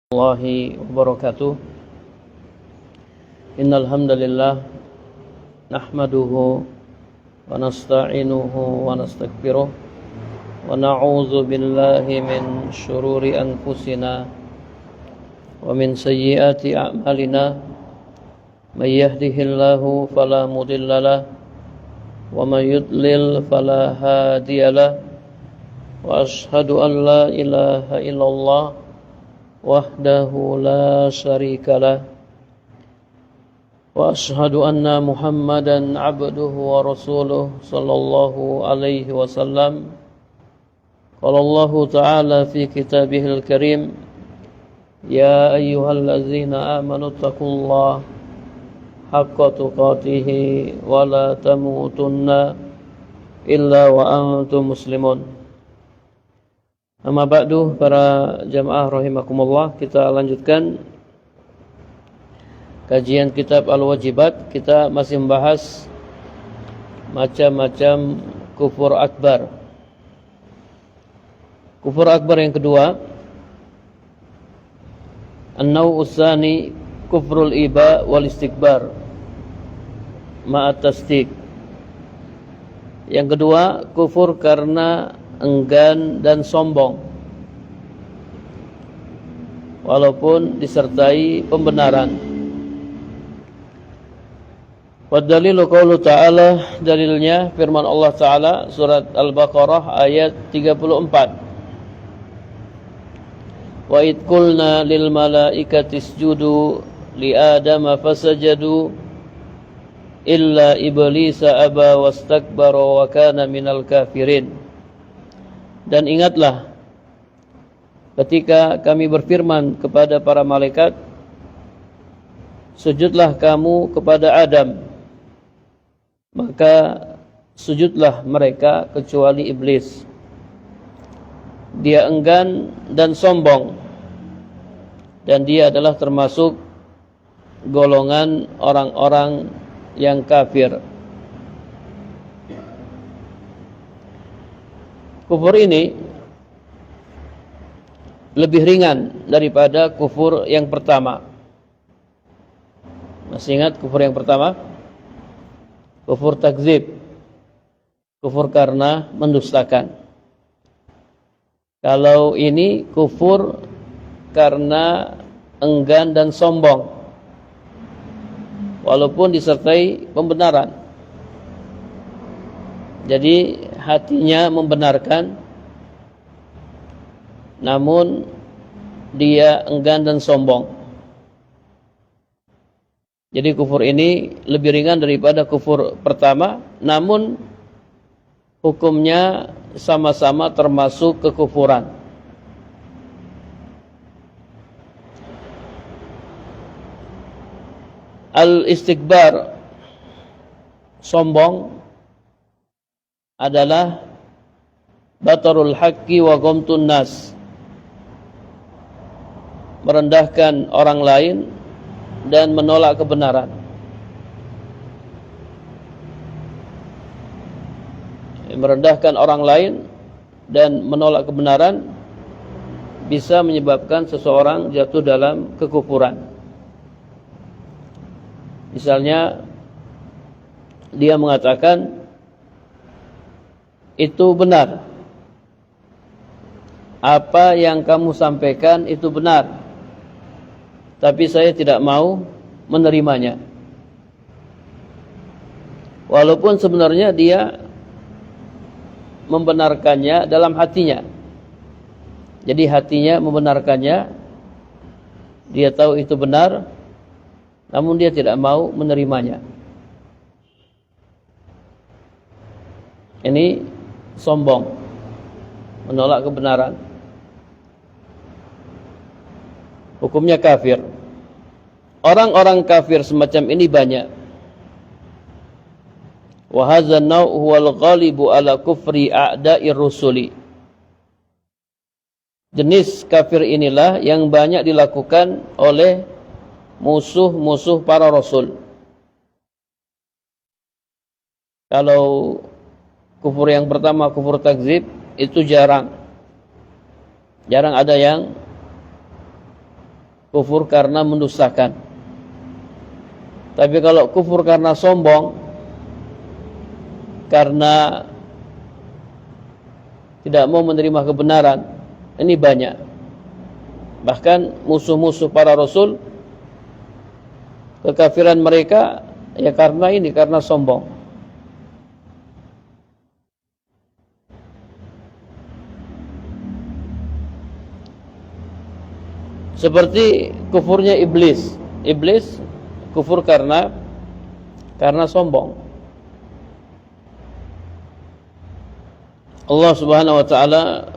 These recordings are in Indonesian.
Warahmatullahi wabarakatuh. Innal hamdalillah nahmaduhu wa nasta'inuhu wa nastaghfiruh wa na'udzu billahi min shururi anfusina wa min sayyiati a'malina. May yahdihillahu fala mudhillalah wa may yudlil fala hadiyalah. Wa ashhadu an la ilaha illallah wahdahu la syarikalah wa ashhadu anna Muhammadan abduhu wa rasuluh sallallahu alaihi wasallam. Qala Allah ta'ala fi kitabihil karim, ya ayyuhallazina amanu taqullaha haqqa tuqatih wa la tamutunna illa wa antum muslimun. Amma ba'du, para jamaah rahimakumullah, kita lanjutkan kajian kitab Al-Wajibat. Kita masih membahas macam-macam kufur akbar. Kufur akbar yang kedua, an-naw'u tsani kufrul iba wal istikbar ma'at tasdiq. Yang kedua, kufur karena enggan dan sombong walaupun disertai pembenaran. Wa dalilu qaulu ta'ala, dalilnya firman Allah Ta'ala surat Al-Baqarah ayat 34. Wa id qulna lil malaikati isjudu li adama fasajadu illa iblisa aba wastakbara wa kana minal kafirin. Dan ingatlah ketika kami berfirman kepada para malaikat, sujudlah kamu kepada Adam, maka sujudlah mereka kecuali iblis. Dia enggan dan sombong, dan dia adalah termasuk golongan orang-orang yang kafir. Kufur ini lebih ringan daripada kufur yang pertama. Masih ingat kufur yang pertama? Kufur takzib, kufur karena mendustakan. Kalau ini kufur karena enggan dan sombong, walaupun disertai pembenaran. Jadi hatinya membenarkan, namun dia enggan dan sombong. Jadi kufur ini lebih ringan daripada kufur pertama, namun hukumnya sama-sama termasuk kekufuran. Al-istikbar, sombong, adalah batarul haqqi wa ghamtun nas, merendahkan orang lain dan menolak kebenaran. Merendahkan orang lain dan menolak kebenaran bisa menyebabkan seseorang jatuh dalam kekufuran. Misalnya dia mengatakan itu benar, apa yang kamu sampaikan itu benar, tapi saya tidak mau menerimanya. Walaupun sebenarnya dia membenarkannya dalam hatinya. Jadi hatinya membenarkannya, dia tahu itu benar, namun dia tidak mau menerimanya. Ini sombong, menolak kebenaran. Hukumnya kafir. Orang-orang kafir semacam ini banyak. Wa hadzal naw' huwal ghalibu ala kufri a'da'ir rusuli. Jenis kafir inilah yang banyak dilakukan oleh musuh-musuh para rasul. Kalau kufur yang pertama, kufur takzib, itu jarang ada yang kufur karena mendustakan. Tapi kalau kufur karena sombong, karena tidak mau menerima kebenaran, ini banyak. Bahkan musuh-musuh para rasul, kekafiran mereka ya karena ini, karena sombong. Seperti kufurnya iblis. Iblis kufur karena sombong. Allah Subhanahu wa taala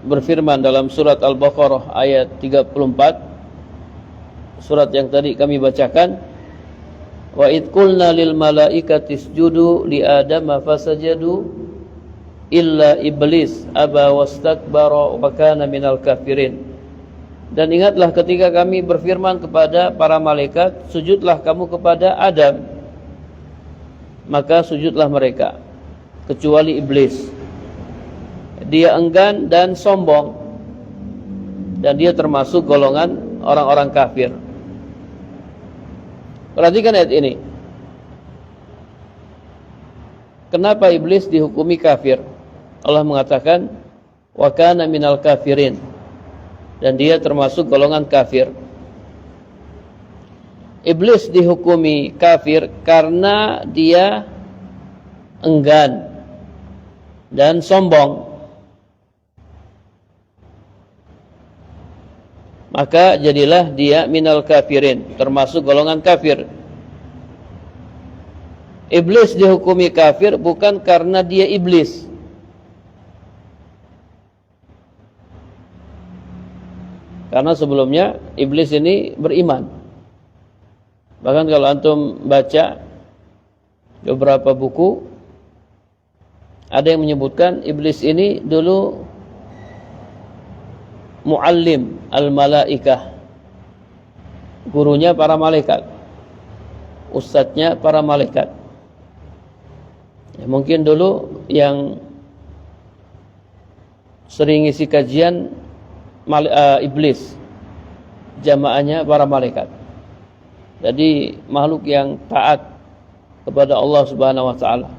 berfirman dalam surat Al-Baqarah ayat 34, surat yang tadi kami bacakan, wa id qulna lil malaikati isjudu li adama fasajadu illa iblis aba wastakbara wa kana minal kafirin. Dan ingatlah ketika kami berfirman kepada para malaikat, sujudlah kamu kepada Adam, maka sujudlah mereka kecuali iblis. Dia enggan dan sombong, dan dia termasuk golongan orang-orang kafir. Perhatikan ayat ini. Kenapa iblis dihukumi kafir? Allah mengatakan wa kana minal kafirin, dan dia termasuk golongan kafir. Iblis dihukumi kafir karena dia enggan dan sombong. Maka jadilah dia minal kafirin, termasuk golongan kafir. Iblis dihukumi kafir bukan karena dia iblis. Karena sebelumnya iblis ini beriman. Bahkan kalau antum baca beberapa buku, ada yang menyebutkan iblis ini dulu muallim al-malaikah, gurunya para malaikat, ustadznya para malaikat. Ya, mungkin dulu yang sering isi kajian iblis, jamaahnya para malaikat. Jadi makhluk yang taat kepada Allah Subhanahu wa taala.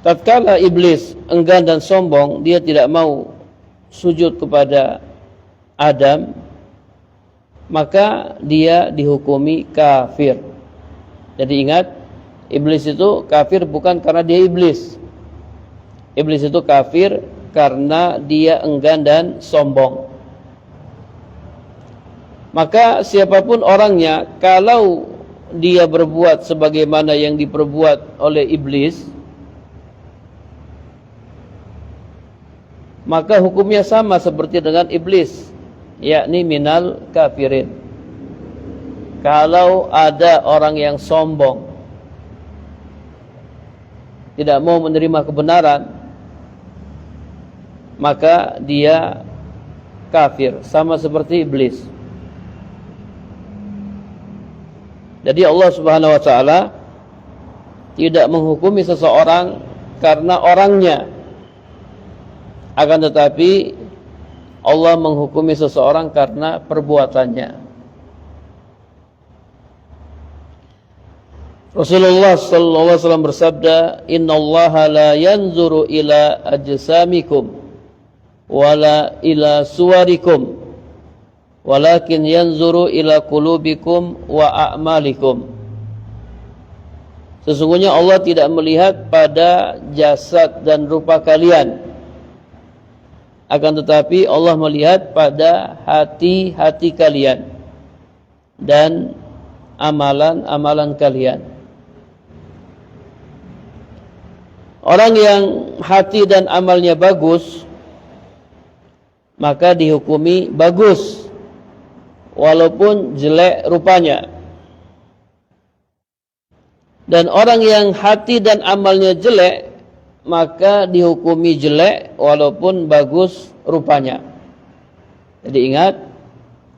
Tatkala iblis enggan dan sombong, dia tidak mau sujud kepada Adam, maka dia dihukumi kafir. Jadi ingat, iblis itu kafir bukan karena dia iblis. Iblis itu kafir karena dia enggan dan sombong. Maka siapapun orangnya, kalau dia berbuat sebagaimana yang diperbuat oleh iblis, maka hukumnya sama seperti dengan iblis, yakni minal kafirin. Kalau ada orang yang sombong, tidak mau menerima kebenaran, maka dia kafir, sama seperti iblis. Jadi Allah Subhanahu wa taala tidak menghukumi seseorang karena orangnya, akan tetapi Allah menghukumi seseorang karena perbuatannya. Rasulullah sallallahu alaihi wasallam bersabda, "Innallaha la yanzuru ila ajsamikum wala ila suwarikum, walakin yanzuru ila qulubikum wa a'malikum." Sesungguhnya Allah tidak melihat pada jasad dan rupa kalian, akan tetapi Allah melihat pada hati-hati kalian dan amalan-amalan kalian. Orang yang hati dan amalnya bagus, maka dihukumi bagus walaupun jelek rupanya. Dan orang yang hati dan amalnya jelek, maka dihukumi jelek walaupun bagus rupanya. Jadi ingat,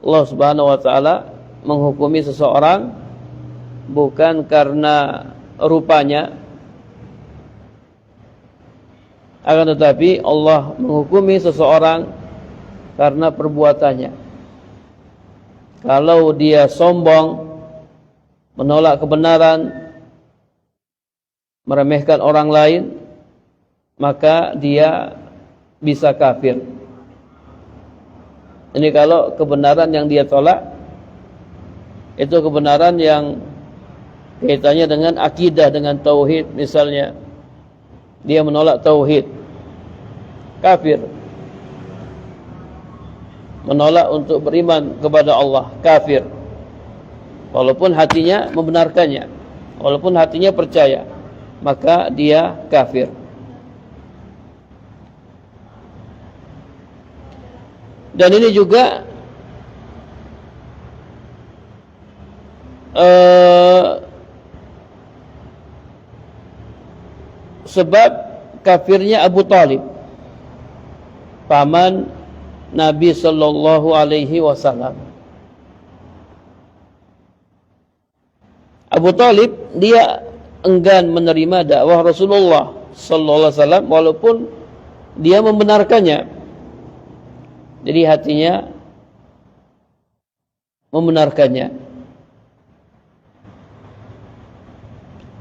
Allah Subhanahu wa taala menghukumi seseorang bukan karena rupanya, Akan tetapi Allah menghukumi seseorang karena perbuatannya. Kalau dia sombong, menolak kebenaran, meremehkan orang lain, maka dia bisa kafir. Ini kalau kebenaran yang dia tolak itu kebenaran yang kaitannya dengan akidah, dengan tauhid. Misalnya dia menolak tauhid, kafir. Menolak untuk beriman kepada Allah, kafir. Walaupun hatinya membenarkannya, walaupun hatinya percaya, maka dia kafir. Dan ini juga sebab kafirnya Abu Talib, paman Nabi sallallahu alaihi wasallam. Abu Talib dia enggan menerima dakwah Rasulullah sallallahu alaihi wasallam walaupun dia membenarkannya. Jadi hatinya membenarkannya.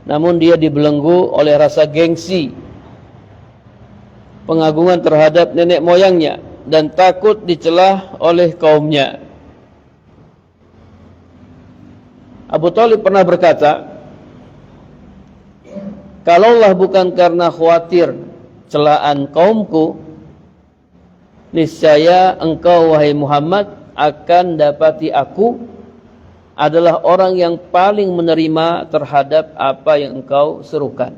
Namun dia dibelenggu oleh rasa gengsi, pengagungan terhadap nenek moyangnya, dan takut dicelah oleh kaumnya. Abu Talib pernah berkata, kalaulah bukan karena khawatir celaan kaumku, niscaya engkau wahai Muhammad akan dapati aku adalah orang yang paling menerima terhadap apa yang engkau serukan.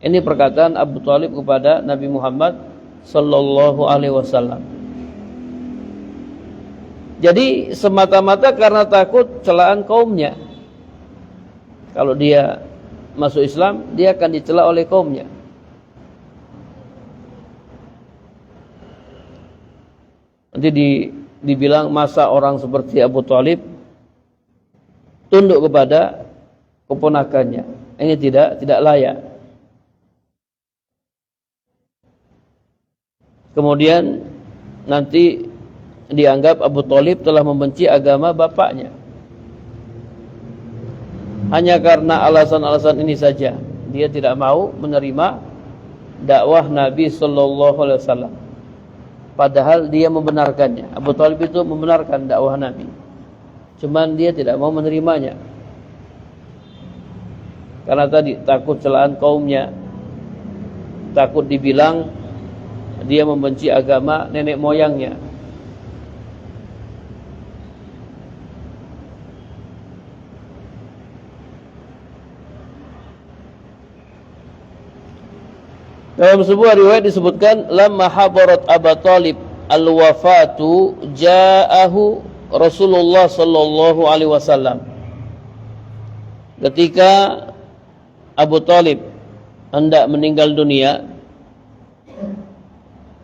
Ini perkataan Abu Talib kepada Nabi Muhammad sallallahu alaihi wasallam. Jadi semata-mata karena takut celaan kaumnya. Kalau dia masuk Islam, dia akan dicela oleh kaumnya. Nanti dibilang masa orang seperti Abu Talib tunduk kepada keponakannya. Ini tidak layak. Kemudian nanti dianggap Abu Talib telah membenci agama bapaknya. Hanya karena alasan-alasan ini saja dia tidak mau menerima dakwah Nabi sallallahu alaihi wasallam. Padahal dia membenarkannya. Abu Talib itu membenarkan dakwah Nabi. Cuman dia tidak mau menerimanya. Karena tadi takut celaan kaumnya. Takut dibilang dia membenci agama nenek moyangnya. Dalam sebuah riwayat disebutkan, lamma hadarat Abu Talib al-wafatu ja'ahu Rasulullah sallallahu alaihi wasallam. Ketika Abu Talib hendak meninggal dunia,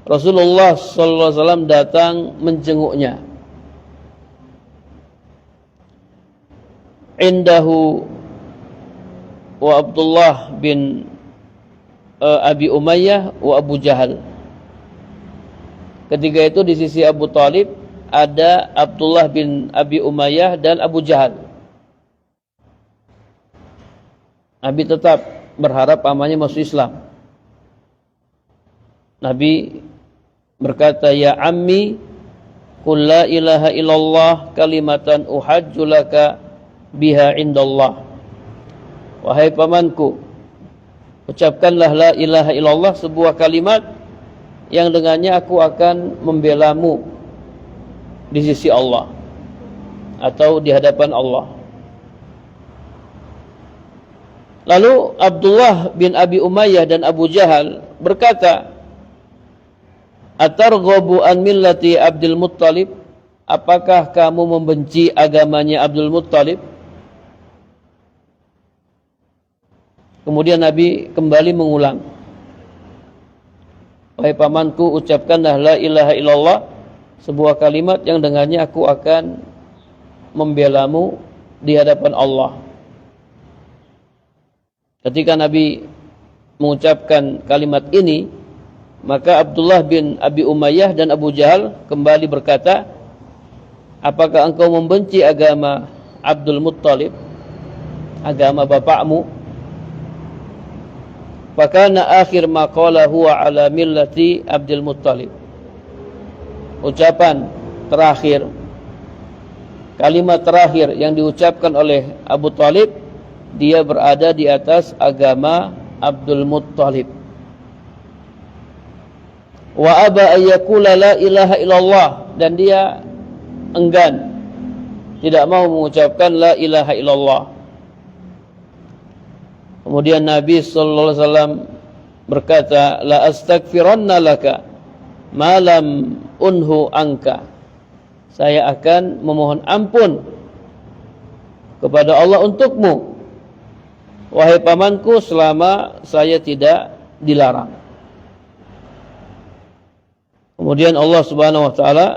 Rasulullah sallallahu alaihi wasallam datang menjenguknya. Indahu wa Abdullah bin Abi Umayyah wa Abu Jahal. Ketika itu di sisi Abu Talib ada Abdullah bin Abi Umayyah dan Abu Jahal. Nabi tetap berharap pamannya masuk Islam. Nabi berkata, ya ammi qul la ilaha illallah kalimatan uhajju laka biha indallah. Wahai pamanku, ucapkanlah la ilaha illallah, sebuah kalimat yang dengannya aku akan membelamu di sisi Allah atau di hadapan Allah. Lalu Abdullah bin Abi Umayyah dan Abu Jahal berkata, atarghabu an millati Abdul Muttalib? Apakah kamu membenci agamanya Abdul Muttalib? Kemudian Nabi kembali mengulang, wahai pamanku, ucapkanlah la ilaha illallah, sebuah kalimat yang dengannya aku akan membelamu di hadapan Allah. Ketika Nabi mengucapkan kalimat ini, maka Abdullah bin Abi Umayyah dan Abu Jahal kembali berkata, apakah engkau membenci agama Abdul Muttalib, agama bapakmu? Fakana akhir ma qala huwa ala millati Abdul Muttalib. Ucapan terakhir, kalimat terakhir yang diucapkan oleh Abu Talib, dia berada di atas agama Abdul Muttalib. Wa aba ayyakula la ilaha illallah, dan dia enggan, tidak mau mengucapkan la ilaha illallah. Kemudian Nabi sallallahu alaihi wasallam berkata, la astaghfiranna laka ma lam unha anka. Saya akan memohon ampun kepada Allah untukmu, wahai pamanku, selama saya tidak dilarang. Kemudian Allah Subhanahu wa taala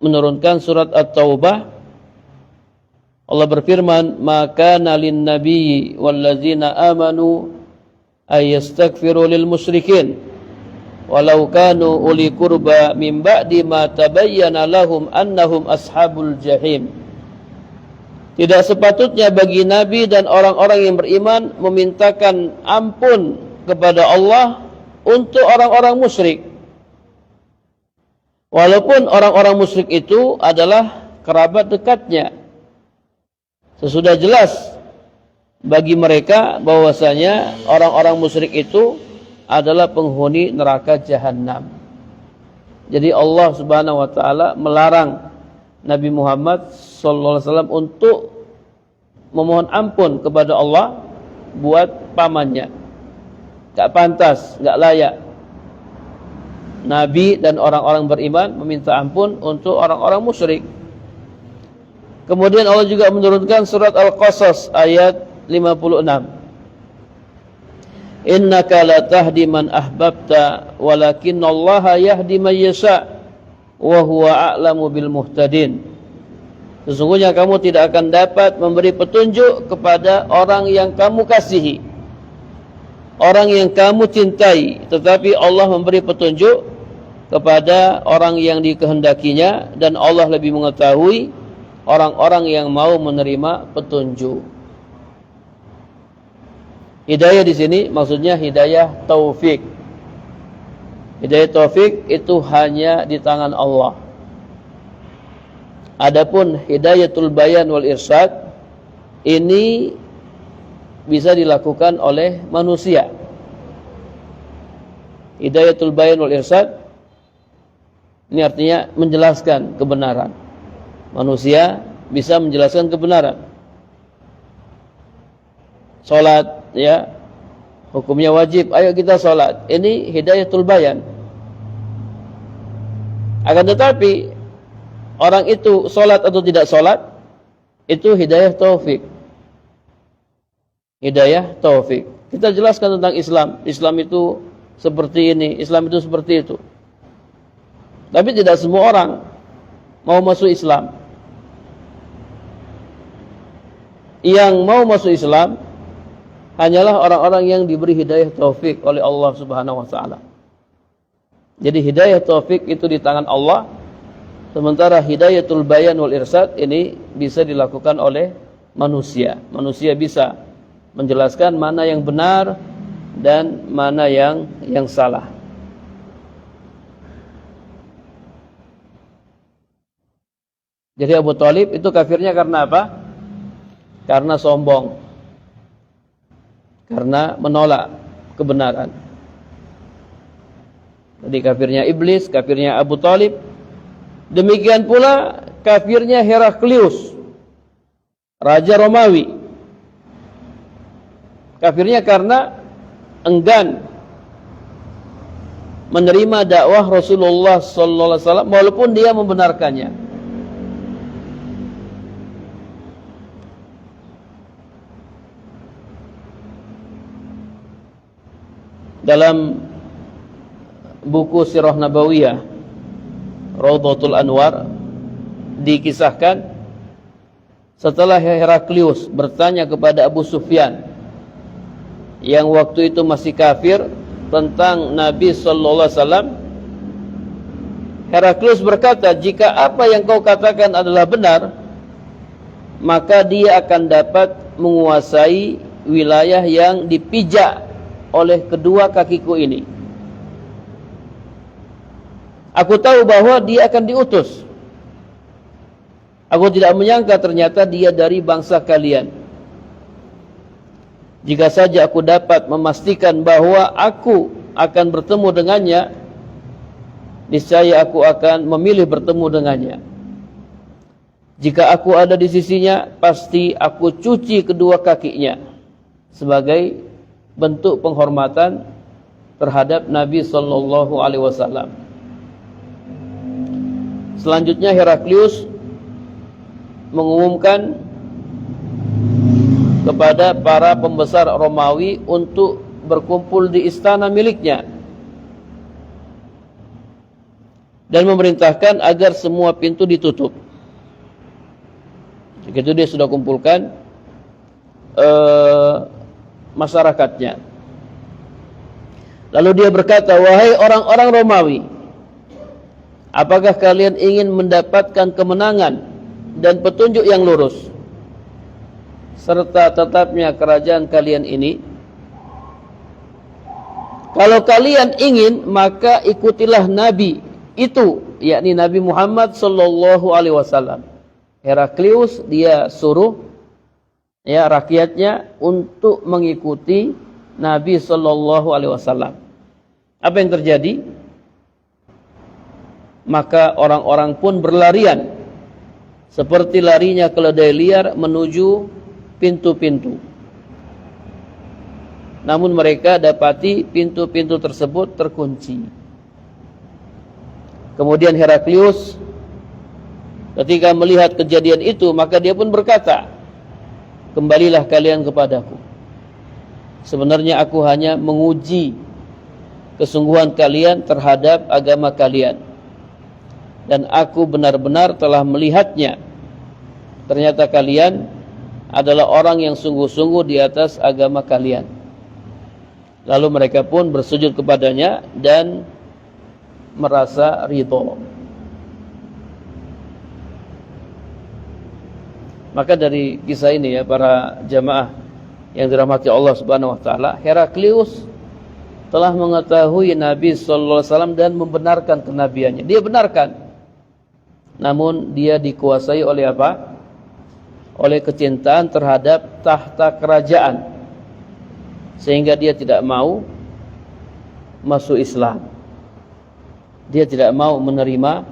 menurunkan surat At-Taubah. Allah berfirman, maka nalin nabiyyi wallazina amanu ayastaghfiru lil musyrikin walau kanu uli qurba min ba'di ma tabayyana lahum annahum ashabul jahim. Tidak sepatutnya bagi nabi dan orang-orang yang beriman memintakan ampun kepada Allah untuk orang-orang musyrik, walaupun orang-orang musyrik itu adalah kerabat dekatnya. Sesudah jelas bagi mereka bahwasanya orang-orang musyrik itu adalah penghuni neraka jahanam. Jadi Allah Subhanahu wa taala melarang Nabi Muhammad sallallahu alaihi wasallam untuk memohon ampun kepada Allah buat pamannya. Enggak pantas, enggak layak Nabi dan orang-orang beriman meminta ampun untuk orang-orang musyrik. Kemudian Allah juga menurunkan surat Al-Qasas ayat 56. Innaka la tahdi man ahbabta walakinallaha yahdi man yasha wa huwa a'lamu bil muhtadin. Sesungguhnya kamu tidak akan dapat memberi petunjuk kepada orang yang kamu kasihi, orang yang kamu cintai, tetapi Allah memberi petunjuk kepada orang yang dikehendakinya, dan Allah lebih mengetahui orang-orang yang mau menerima petunjuk. Hidayah di sini maksudnya hidayah taufik. Hidayah taufik itu hanya di tangan Allah. Adapun hidayatul bayan wal irsyad ini bisa dilakukan oleh manusia. Hidayatul bayan wal irsyad ini artinya menjelaskan kebenaran. Manusia bisa menjelaskan kebenaran. Salat, ya, hukumnya wajib, ayo kita salat. Ini hidayatul bayan. Akan tetapi orang itu salat atau tidak salat, itu hidayah taufik. Hidayah taufik. Kita jelaskan tentang Islam. Islam itu seperti ini, Islam itu seperti itu. Tapi tidak semua orang mau masuk Islam. Yang mau masuk Islam hanyalah orang-orang yang diberi hidayah taufik oleh Allah Subhanahu wa taala. Jadi hidayah taufik itu di tangan Allah, sementara hidayatul bayan wal irsyad ini bisa dilakukan oleh manusia. Manusia bisa menjelaskan mana yang benar dan mana yang salah. Jadi Abu Thalib itu kafirnya karena apa? Karena sombong, karena menolak kebenaran. Jadi kafirnya iblis, kafirnya Abu Thalib. Demikian pula kafirnya Heraklius, raja Romawi. Kafirnya karena enggan menerima dakwah Rasulullah sallallahu alaihi wasallam walaupun dia membenarkannya. Dalam buku Sirah Nabawiyah Raudhatul Anwar dikisahkan setelah Heraklius bertanya kepada Abu Sufyan yang waktu itu masih kafir tentang Nabi sallallahu alaihi wasallam, Heraklius berkata, jika apa yang kau katakan adalah benar, maka dia akan dapat menguasai wilayah yang dipijak oleh kedua kakiku ini. Aku tahu bahwa dia akan diutus. Aku tidak menyangka ternyata dia dari bangsa kalian. Jika saja aku dapat memastikan bahwa aku akan bertemu dengannya, niscaya aku akan memilih bertemu dengannya. Jika aku ada di sisinya, pasti aku cuci kedua kakinya sebagai bentuk penghormatan terhadap Nabi sallallahu alaihi wasallam. Selanjutnya Heraklius mengumumkan kepada para pembesar Romawi untuk berkumpul di istana miliknya dan memerintahkan agar semua pintu ditutup. Begitu dia sudah kumpulkan masyarakatnya. Lalu dia berkata, wahai orang-orang Romawi, apakah kalian ingin mendapatkan kemenangan dan petunjuk yang lurus serta tetapnya kerajaan kalian ini? Kalau kalian ingin, maka ikutilah Nabi itu, yakni Nabi Muhammad sallallahu alaihi wasallam. Heraklius dia suruh ya rakyatnya untuk mengikuti Nabi sallallahu alaihi wasallam. Apa yang terjadi? Maka orang-orang pun berlarian seperti larinya keledai liar menuju pintu-pintu. Namun mereka dapati pintu-pintu tersebut terkunci. Kemudian Heraklius ketika melihat kejadian itu, maka dia pun berkata, kembalilah kalian kepadaku. Sebenarnya aku hanya menguji kesungguhan kalian terhadap agama kalian. Dan aku benar-benar telah melihatnya. Ternyata kalian adalah orang yang sungguh-sungguh di atas agama kalian. Lalu mereka pun bersujud kepadanya dan merasa ridho. Maka dari kisah ini ya para jamaah yang dirahmati Allah Subhanahu wa taala, Heraklius telah mengetahui Nabi sallallahu alaihi wasallam dan membenarkan kenabiannya. Dia benarkan. Namun dia dikuasai oleh apa? Oleh kecintaan terhadap tahta kerajaan, sehingga dia tidak mau masuk Islam. Dia tidak mau menerima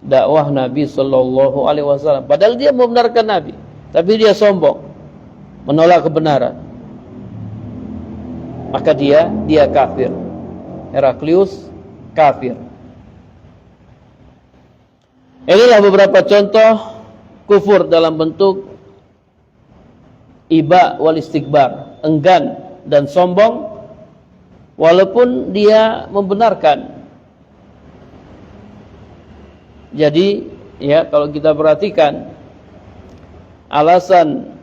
dakwah Nabi sallallahu alaihi wasallam. Padahal dia membenarkan Nabi, tapi dia sombong, menolak kebenaran. Maka dia kafir. Heraklius kafir. Inilah beberapa contoh kufur dalam bentuk iba wal istikbar, enggan dan sombong walaupun dia membenarkan. Jadi ya kalau kita perhatikan, alasan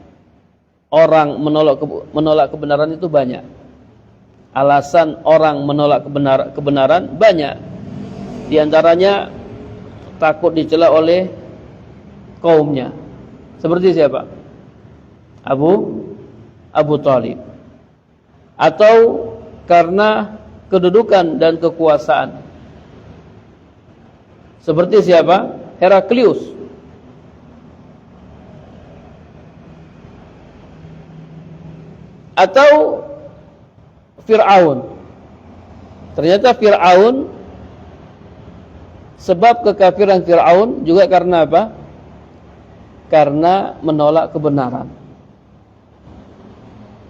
orang menolak kebenaran itu banyak. Alasan orang menolak kebenaran banyak. Di antaranya takut dicela oleh kaumnya. Seperti siapa? Abu Thalib. Atau karena kedudukan dan kekuasaan. Seperti siapa? Heraklius. Atau Fir'aun. Ternyata Fir'aun, sebab kekafiran Fir'aun juga karena apa? Karena menolak kebenaran.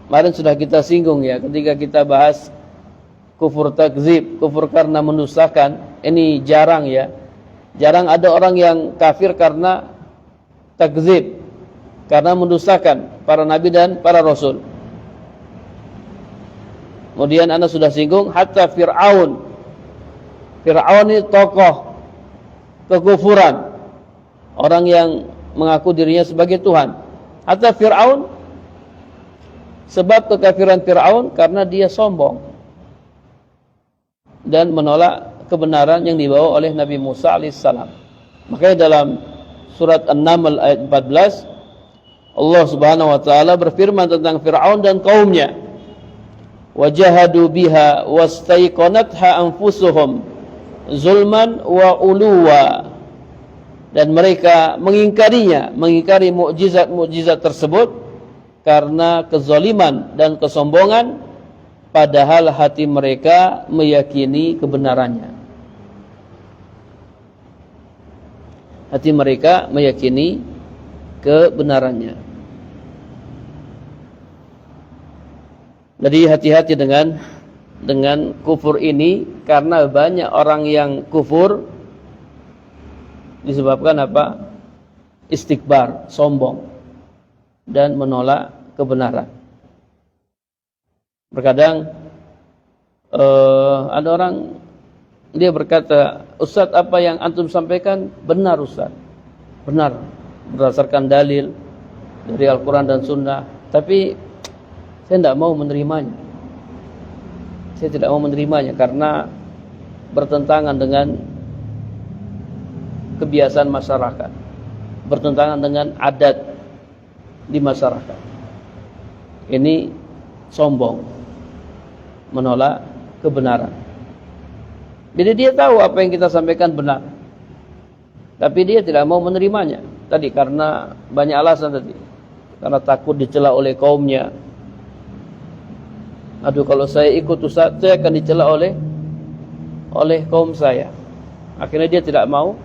Kemarin sudah kita singgung ya, ketika kita bahas kufur takzib, kufur karena mendustakan. Ini jarang ya. Jarang ada orang yang kafir karena takzib, karena mendustakan para nabi dan para rasul. Kemudian Anda sudah singgung, hatta Fir'aun. Fir'aun ini tokoh kekufuran, orang yang mengaku dirinya sebagai Tuhan. Hatta Fir'aun Sebab kekafiran Fir'aun karena dia sombong dan menolak kebenaran yang dibawa oleh Nabi Musa alaihissalam. Makanya dalam surat An-Naml ayat 14 Allah Subhanahu wa taala berfirman tentang Fir'aun dan kaumnya. Wajahadu biha wastaiqanatha anfusuhum zulman wa uluwa. Dan mereka mengingkari mukjizat-mukjizat tersebut karena kezaliman dan kesombongan, padahal hati mereka meyakini kebenarannya. Hati mereka meyakini kebenarannya. Jadi hati-hati dengan kufur ini, karena banyak orang yang kufur disebabkan apa? Istikbar, sombong dan menolak kebenaran. Terkadang ada orang dia berkata, "Ustaz, apa yang antum sampaikan benar, Ustaz. Benar, berdasarkan dalil dari Al-Quran dan Sunnah. Tapi saya tidak mau menerimanya. Saya tidak mau menerimanya karena bertentangan dengan kebiasaan masyarakat, bertentangan dengan adat di masyarakat." Ini sombong, menolak kebenaran. Jadi dia tahu apa yang kita sampaikan benar, tapi dia tidak mau menerimanya. Tadi karena banyak alasan tadi. Karena takut dicela oleh kaumnya. Aduh, kalau saya ikut Ustaz, saya akan dicela oleh kaum saya. Akhirnya dia tidak mau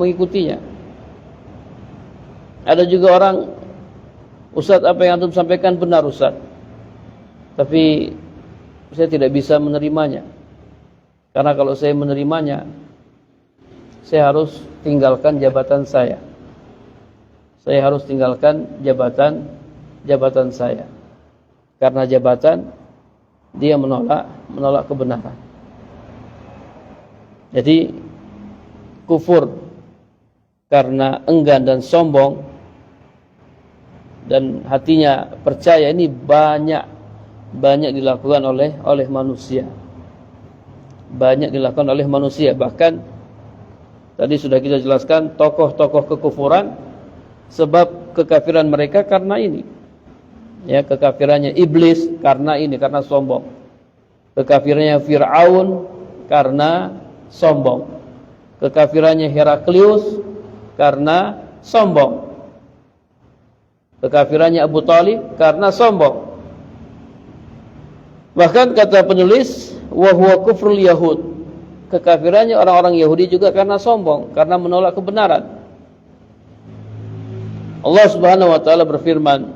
mengikutinya. Ada juga orang, "Ustaz, apa yang antum sampaikan benar, Ustaz. Tapi saya tidak bisa menerimanya. Karena kalau saya menerimanya, saya harus tinggalkan jabatan saya. Saya harus tinggalkan jabatan saya. Karena jabatan, dia menolak kebenaran." Jadi kufur karena enggan dan sombong dan hatinya percaya ini banyak dilakukan oleh manusia. Banyak dilakukan oleh manusia. Bahkan tadi sudah kita jelaskan tokoh-tokoh kekufuran, sebab kekafiran mereka karena ini. Ya, kekafirannya iblis karena ini, karena sombong. Kekafirannya Fir'aun karena sombong. Kekafirannya Heraklius karena sombong. Kekafirannya Abu Talib karena sombong. Bahkan kata penulis, wa huwa kufrul yahud. Kekafirannya orang-orang Yahudi juga karena sombong, karena menolak kebenaran. Allah Subhanahu wa taala berfirman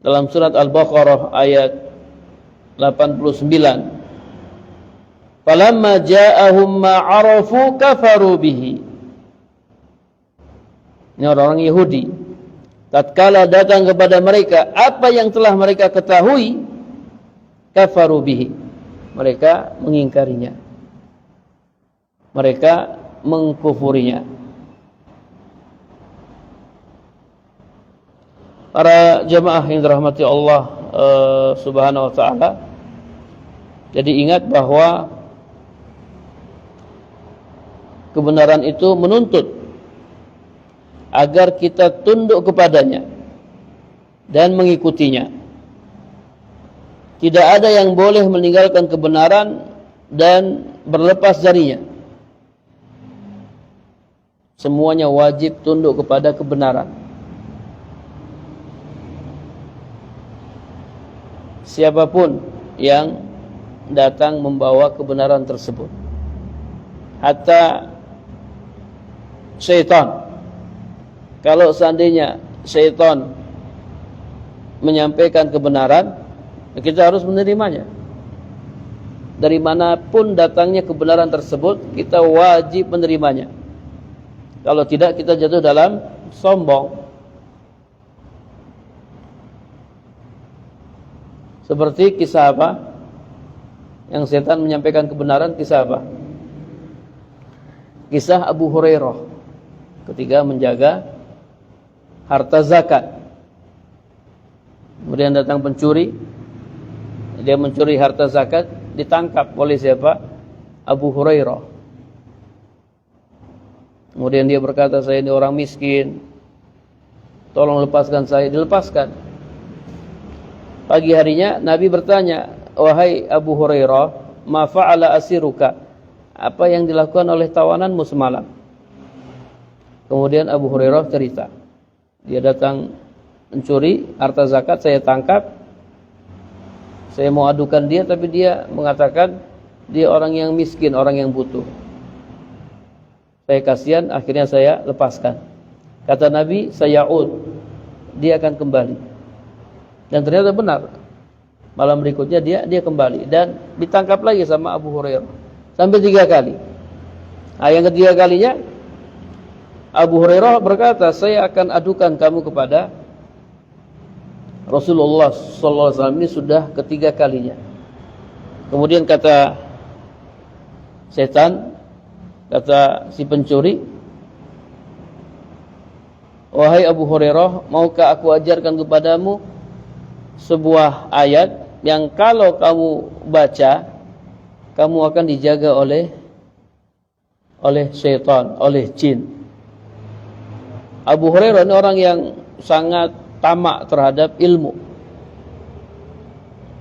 dalam surat Al-Baqarah ayat 89, "Falamma ja'ahum ma 'arafu kafaru bihi." Ini orang-orang Yahudi. Tatkala datang kepada mereka apa yang telah mereka ketahui, kafaru bihi. Mereka mengingkarinya. Mereka mengkufurinya. Para jemaah yang dirahmati Allah Subhanahu wa taala, jadi ingat bahwa kebenaran itu menuntut agar kita tunduk kepadanya dan mengikutinya. Tidak ada yang boleh meninggalkan kebenaran dan berlepas darinya. Semuanya wajib tunduk kepada kebenaran. Siapapun yang datang membawa kebenaran tersebut, hatta syaitan. Kalau seandainya syaitan menyampaikan kebenaran, kita harus menerimanya. Dari manapun datangnya kebenaran tersebut, kita wajib menerimanya. Kalau tidak, kita jatuh dalam sombong. Seperti kisah apa? Yang setan menyampaikan kebenaran, kisah apa? Kisah Abu Hurairah ketika menjaga harta zakat. Kemudian datang pencuri, dia mencuri harta zakat, ditangkap oleh siapa? Abu Hurairah. Kemudian dia berkata, saya ini orang miskin, tolong lepaskan saya. Dilepaskan. Pagi harinya Nabi bertanya, wahai Abu Hurairah, ma fa'ala asiruka, apa yang dilakukan oleh tawananmu semalam? Kemudian Abu Hurairah cerita, dia datang mencuri harta zakat, saya tangkap, saya mau adukan dia, tapi dia mengatakan dia orang yang miskin, orang yang butuh. Saya kasihan, akhirnya saya lepaskan. Kata Nabi, saya'ud, dia akan kembali. Dan ternyata benar. Malam berikutnya dia kembali dan ditangkap lagi sama Abu Hurairah sampai 3 kali. Nah, yang ketiga kalinya Abu Hurairah berkata, saya akan adukan kamu kepada Rasulullah SAW. Ini sudah ketiga kalinya. Kemudian kata setan, kata si pencuri, wahai Abu Hurairah, maukah aku ajarkan kepadamu sebuah ayat yang kalau kamu baca, kamu akan dijaga oleh syaitan, oleh jin. Abu Hurairah ini orang yang sangat tamak terhadap ilmu.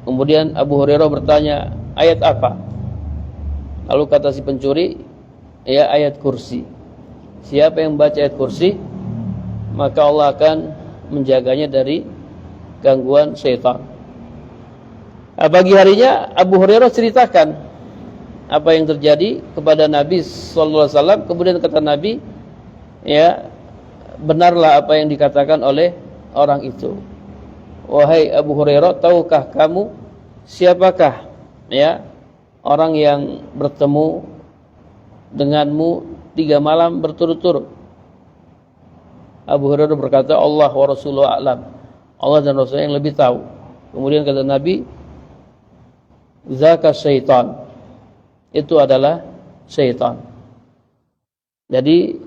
Kemudian Abu Hurairah bertanya, ayat apa? Lalu kata si pencuri, ya ayat kursi. Siapa yang baca ayat kursi, maka Allah akan menjaganya dari gangguan syaitan. Pagi harinya Abu Hurairah ceritakan apa yang terjadi kepada Nabi sallallahu alaihi wasallam. Kemudian kata Nabi, ya benarlah apa yang dikatakan oleh orang itu. Wahai Abu Hurairah, tahukah kamu siapakah ya orang yang bertemu denganmu 3 malam berturut-turut? Abu Hurairah berkata, Allah wa Rasuluhu a'lam. Allah dan Rasulnya yang lebih tahu. Kemudian kata Nabi, zaka syaitan, itu adalah syaitan. Jadi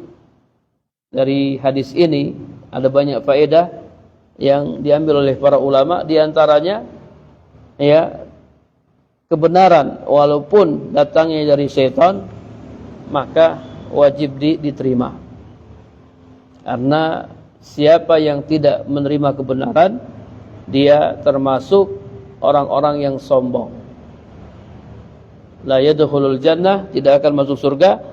dari hadis ini ada banyak faedah yang diambil oleh para ulama. Di antaranya ya kebenaran walaupun datangnya dari syaitan, maka wajib diterima. Karena siapa yang tidak menerima kebenaran, dia termasuk orang-orang yang sombong. La yadkhulul jannah, tidak akan masuk surga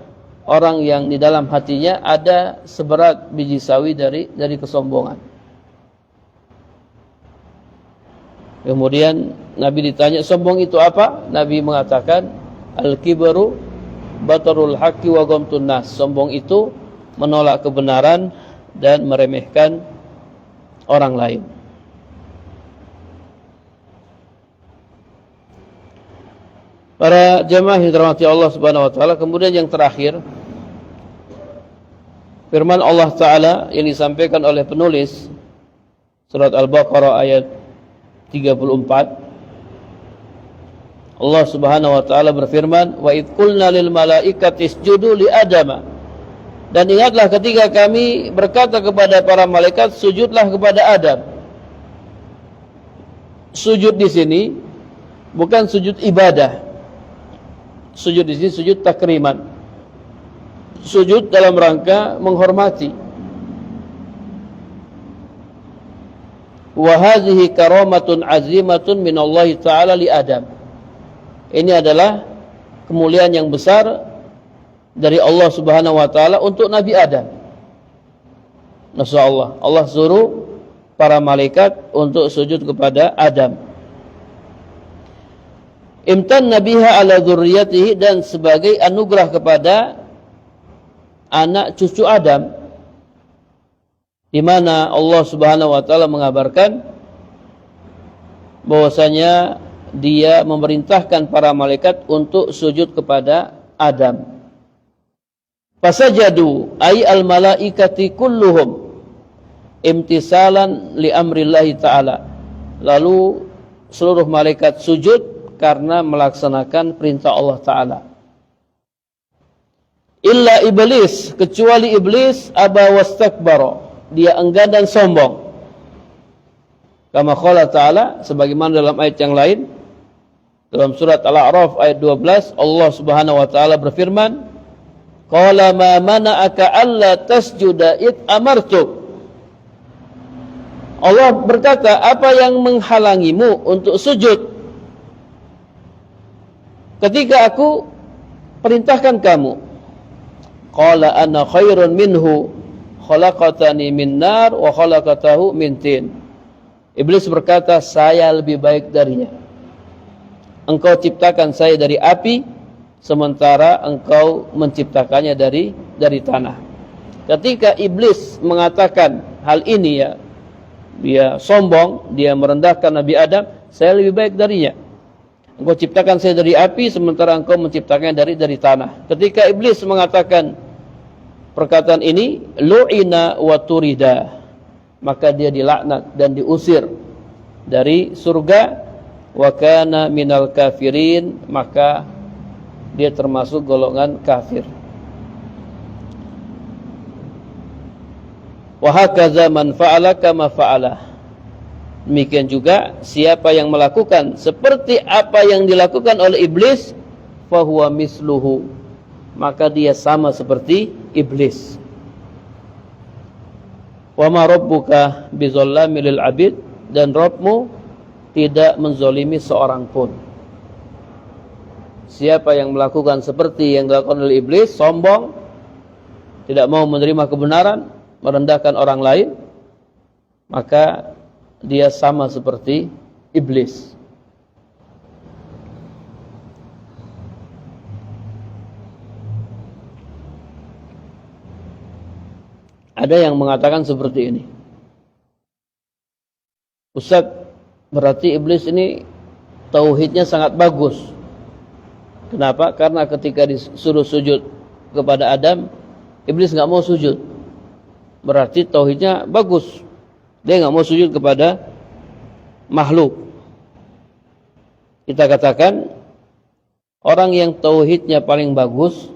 orang yang di dalam hatinya ada seberat biji sawi dari kesombongan. Kemudian Nabi ditanya, sombong itu apa? Nabi mengatakan, al-kibru batarul haqqi wa ghamtun nas. Sombong itu menolak kebenaran dan meremehkan orang lain. Para jemaah yang dirahmati Allah Subhanahu wa taala, kemudian yang terakhir firman Allah taala yang disampaikan oleh penulis surat Al-Baqarah ayat 34. Allah Subhanahu wa taala berfirman, wa id qulna lil malaikati isjudu li adama. Dan ingatlah ketika kami berkata kepada para malaikat, sujudlah kepada Adam. Sujud di sini bukan sujud ibadah. Sujud di sini sujud takriman. Sujud dalam rangka menghormati. Wa hadhihi karamatun azimatun min Allah taala li Adam. Ini adalah kemuliaan yang besar dari Allah Subhanahu wa taala untuk Nabi Adam. Masyaallah, Allah suruh para malaikat untuk sujud kepada Adam. Imtanna biha ala dzurriyyatihi, dan sebagai anugerah kepada anak cucu Adam, di mana Allah Subhanahu wa taala mengabarkan bahwasanya Dia memerintahkan para malaikat untuk sujud kepada Adam. Fasajadu ay al malaikati kulluhum imtisalan li amrillahi ta'ala. Lalu seluruh malaikat sujud karena melaksanakan perintah Allah Ta'ala. Illa iblis, kecuali iblis, aba wastakbara, dia enggan dan sombong. Kama qala ta'ala, sebagaimana dalam ayat yang lain, dalam surat Al-A'raf ayat 12, Allah Subhanahu wa taala berfirman, qala ma mana'aka alla tasjuda id amartuk. Allah berkata, apa yang menghalangimu untuk sujud ketika aku perintahkan kamu? Qala ana khairun minhu khalaqatani min nar wa khalaqatahu min tin. Iblis berkata, saya lebih baik darinya. Engkau ciptakan saya dari api, sementara engkau menciptakannya dari tanah. Ketika iblis mengatakan hal ini, ya, dia sombong, dia merendahkan Nabi Adam, saya lebih baik darinya. Engkau ciptakan saya dari api, sementara engkau menciptakannya dari tanah. Ketika iblis mengatakan perkataan ini, lu'ina wa turida, maka dia dilaknat dan diusir dari surga. Wa kana minal kafirin, maka dia termasuk golongan kafir. Wa hakaza man fa'ala kama fa'ala. Demikian juga siapa yang melakukan seperti apa yang dilakukan oleh iblis, fahuwa misluhu, maka dia sama seperti iblis. Wa ma rabbuka bizallamil lil abid, dan Rabbmu tidak menzalimi seorang pun. Siapa yang melakukan seperti yang dilakukan oleh iblis, sombong, tidak mau menerima kebenaran, merendahkan orang lain, maka dia sama seperti iblis. Ada yang mengatakan seperti ini, Ustaz, berarti iblis ini tauhidnya sangat bagus. Kenapa? Karena ketika disuruh sujud kepada Adam, iblis nggak mau sujud. Berarti tauhidnya bagus. Dia nggak mau sujud kepada makhluk. Kita katakan orang yang tauhidnya paling bagus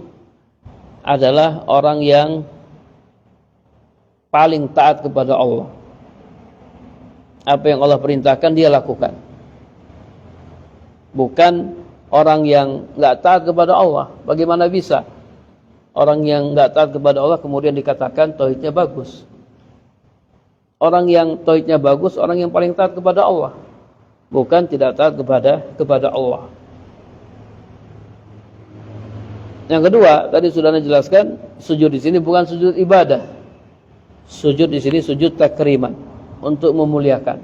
adalah orang yang paling taat kepada Allah. Apa yang Allah perintahkan dia lakukan. Bukan orang yang nggak taat kepada Allah. Bagaimana bisa orang yang nggak taat kepada Allah kemudian dikatakan tauhidnya bagus? Orang yang tauhidnya bagus, orang yang paling taat kepada Allah, bukan tidak taat kepada Allah. Yang kedua, tadi sudah dijelaskan, sujud di sini bukan sujud ibadah. Sujud di sini sujud takriman, untuk memuliakan.